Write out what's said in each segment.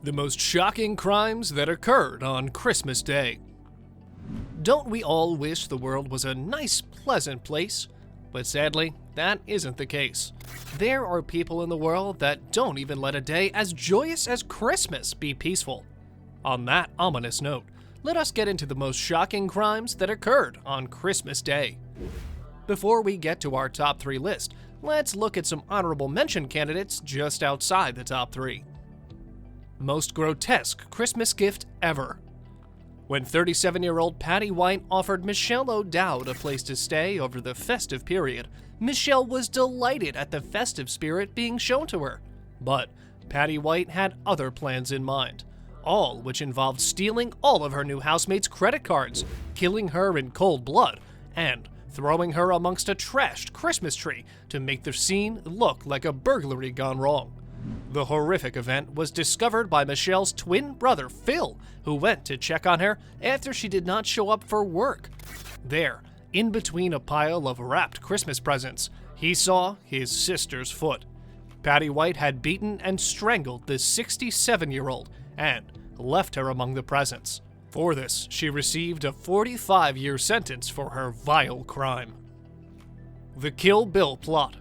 The most shocking crimes that occurred on Christmas Day. Don't we all wish the world was a nice, pleasant place? But sadly, that isn't the case. There are people in the world that don't even let a day as joyous as Christmas be peaceful. On that ominous note, let us get into the most shocking crimes that occurred on Christmas Day. Before we get to our top 3 list, let's look at some honorable mention candidates just outside the top 3. Most grotesque Christmas gift ever. When 37-year-old Patty White offered Michele O'Dowd a place to stay over the festive period, Michele was delighted at the festive spirit being shown to her. But Patty White had other plans in mind, all which involved stealing all of her new housemate's credit cards, killing her in cold blood, and throwing her amongst a trashed Christmas tree to make the scene look like a burglary gone wrong. The horrific event was discovered by Michele's twin brother, Phil, who went to check on her after she did not show up for work. There, in between a pile of wrapped Christmas presents, he saw his sister's foot. Patty White had beaten and strangled the 67-year-old and left her among the presents. For this, she received a 45-year sentence for her vile crime. The Kill Bill Plot.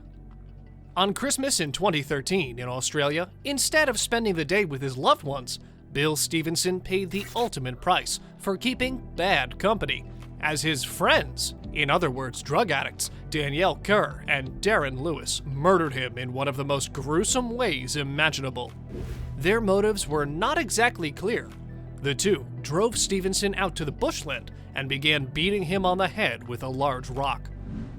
On Christmas in 2013 in Australia, instead of spending the day with his loved ones, Bill Stevenson paid the ultimate price for keeping bad company, as his friends, in other words drug addicts, Danielle Kerr and Darren Lewis, murdered him in one of the most gruesome ways imaginable. Their motives were not exactly clear. The two drove Stevenson out to the bushland and began beating him on the head with a large rock.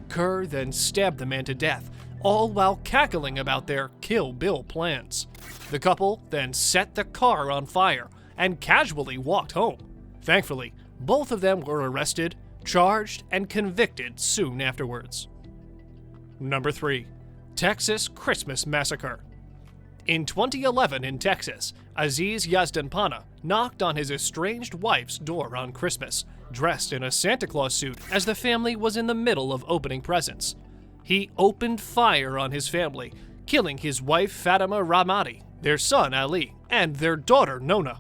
Kerr then stabbed the man to death, all while cackling about their Kill Bill plans. The couple then set the car on fire and casually walked home. Thankfully, both of them were arrested, charged, and convicted soon afterwards. Number 3. Texas Christmas Massacre. In 2011 in Texas, Aziz Yazdanpana knocked on his estranged wife's door on Christmas, dressed in a Santa Claus suit as the family was in the middle of opening presents. He opened fire on his family, killing his wife Fatima Rahmati, their son Ali, and their daughter Nona.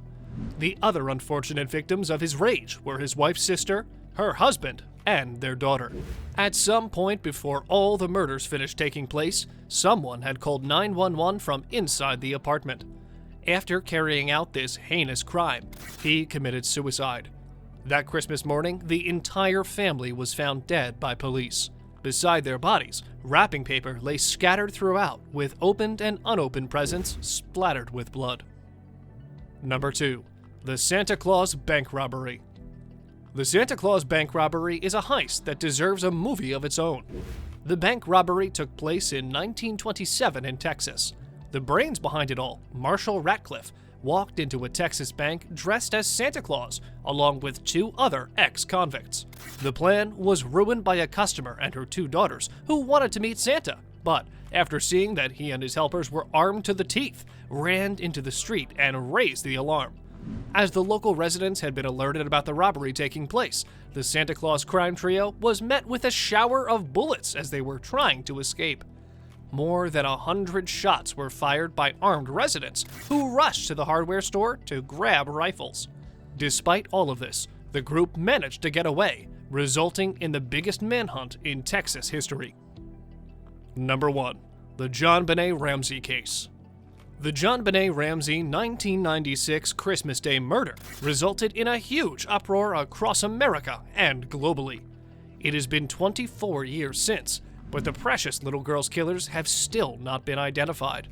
The other unfortunate victims of his rage were his wife's sister, her husband, and their daughter. At some point before all the murders finished taking place, someone had called 911 from inside the apartment. After carrying out this heinous crime, he committed suicide. That Christmas morning, the entire family was found dead by police. Beside their bodies, wrapping paper lay scattered throughout, with opened and unopened presents splattered with blood. Number 2. The Santa Claus Bank Robbery. The Santa Claus Bank Robbery is a heist that deserves a movie of its own. The bank robbery took place in 1927 in Texas. The brains behind it all, Marshall Ratcliffe, walked into a Texas bank dressed as Santa Claus, along with 2 other ex-convicts. The plan was ruined by a customer and her 2 daughters who wanted to meet Santa, but after seeing that he and his helpers were armed to the teeth, ran into the street and raised the alarm. As the local residents had been alerted about the robbery taking place, the Santa Claus crime trio was met with a shower of bullets as they were trying to escape. More than 100 shots were fired by armed residents who rushed to the hardware store to grab rifles. Despite all of this, the group managed to get away, resulting in the biggest manhunt in Texas history. Number 1. The JonBenet Ramsey Case. The JonBenet Ramsey 1996 Christmas Day murder resulted in a huge uproar across America and globally. It has been 24 years since, but the precious little girl's killers have still not been identified.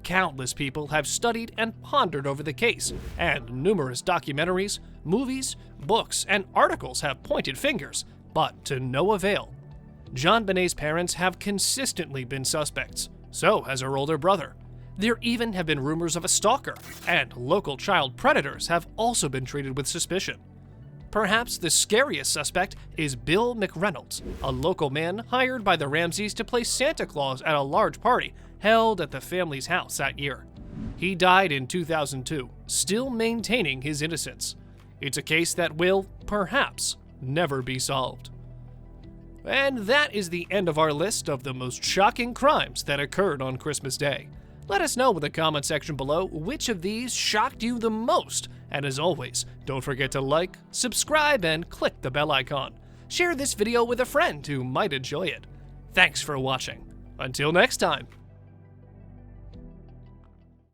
Countless people have studied and pondered over the case, and numerous documentaries, movies, books, and articles have pointed fingers, but to no avail. JonBenet's parents have consistently been suspects, so has her older brother. There even have been rumors of a stalker, and local child predators have also been treated with suspicion. Perhaps the scariest suspect is Bill McReynolds, a local man hired by the Ramseys to play Santa Claus at a large party held at the family's house that year. He died in 2002, still maintaining his innocence. It's a case that will, perhaps, never be solved. And that is the end of our list of the most shocking crimes that occurred on Christmas Day. Let us know in the comment section below which of these shocked you the most. And as always, don't forget to like, subscribe, and click the bell icon. Share this video with a friend who might enjoy it. Thanks for watching. Until next time.